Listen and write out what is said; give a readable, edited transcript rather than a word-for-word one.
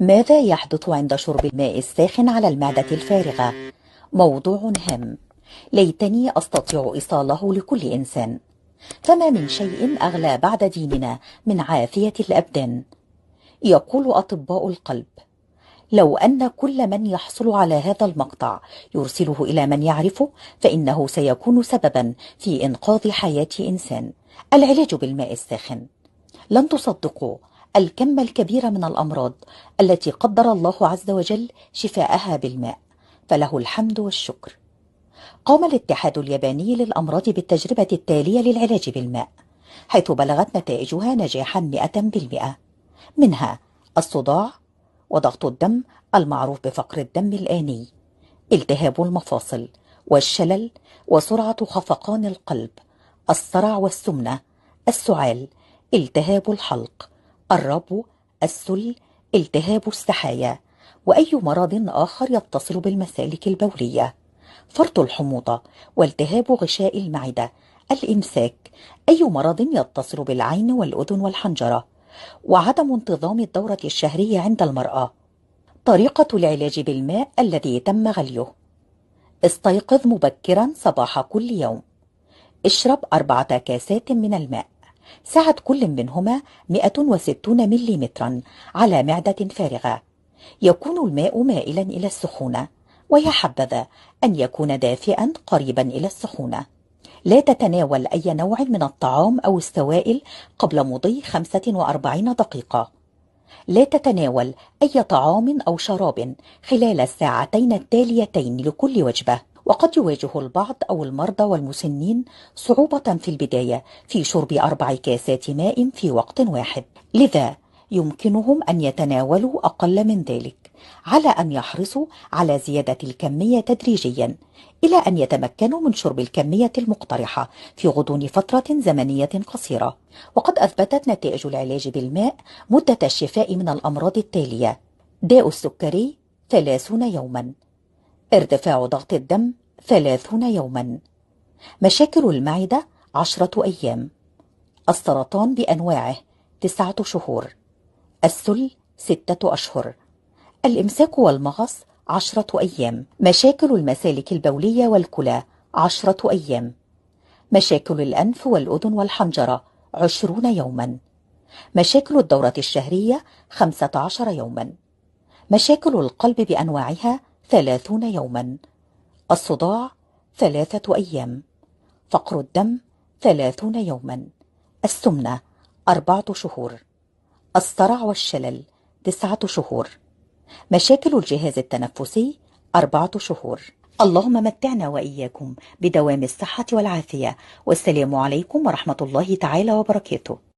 ماذا يحدث عند شرب الماء الساخن على المعدة الفارغة؟ موضوع هام، ليتني أستطيع إيصاله لكل إنسان. فما من شيء أغلى بعد ديننا من عافية الأبدان. يقول أطباء القلب: لو أن كل من يحصل على هذا المقطع يرسله إلى من يعرفه فإنه سيكون سببا في إنقاذ حياة إنسان. العلاج بالماء الساخن. لن تصدقوا الكم الكبير من الأمراض التي قدر الله عز وجل شفاءها بالماء، فله الحمد والشكر. قام الاتحاد الياباني للأمراض بالتجربة التالية للعلاج بالماء، حيث بلغت نتائجها نجاحا 100%. منها الصداع، وضغط الدم المعروف بفقر الدم الآني، التهاب المفاصل، والشلل، وسرعة خفقان القلب، الصرع والسمنة، السعال، التهاب الحلق، الربو، السل، التهاب السحايا، وأي مرض آخر يتصل بالمسالك البولية، فرط الحموضة، والتهاب غشاء المعدة، الإمساك، أي مرض يتصل بالعين والأذن والحنجرة، وعدم انتظام الدورة الشهرية عند المرأة. طريقة العلاج بالماء الذي تم غليه: استيقظ مبكرا صباح كل يوم. اشرب 4 كاسات من الماء، سعة كل منهما 160 مليمترا على معدة فارغة. يكون الماء مائلا إلى السخونة، ويا حبذا أن يكون دافئا قريبا إلى السخونة. لا تتناول أي نوع من الطعام أو السوائل قبل مضي 45 دقيقة. لا تتناول أي طعام أو شراب خلال الساعتين التاليتين لكل وجبة. وقد يواجه البعض أو المرضى والمسنين صعوبة في البداية في شرب 4 كاسات ماء في وقت واحد، لذا يمكنهم أن يتناولوا أقل من ذلك، على أن يحرصوا على زيادة الكمية تدريجيا إلى أن يتمكنوا من شرب الكمية المقترحة في غضون فترة زمنية قصيرة. وقد أثبتت نتائج العلاج بالماء مدة الشفاء من الأمراض التالية: داء السكري 30 يوما، ارتفاع ضغط الدم 30 يوما، مشاكل المعدة 10 أيام، السرطان بأنواعه 9 شهور، السل 6 أشهر، الإمساك والمغص 10 أيام، مشاكل المسالك البولية والكلى 10 أيام، مشاكل الأنف والأذن والحنجرة 20 يوما، مشاكل الدورة الشهرية 15 يوما، مشاكل القلب بأنواعها 30 يوما، الصداع 3 أيام، فقر الدم 30 يوما، السمنة 4 شهور، الصرع والشلل 9 شهور، مشاكل الجهاز التنفسي 4 شهور. اللهم متعنا وإياكم بدوام الصحة والعافية، والسلام عليكم ورحمة الله تعالى وبركاته.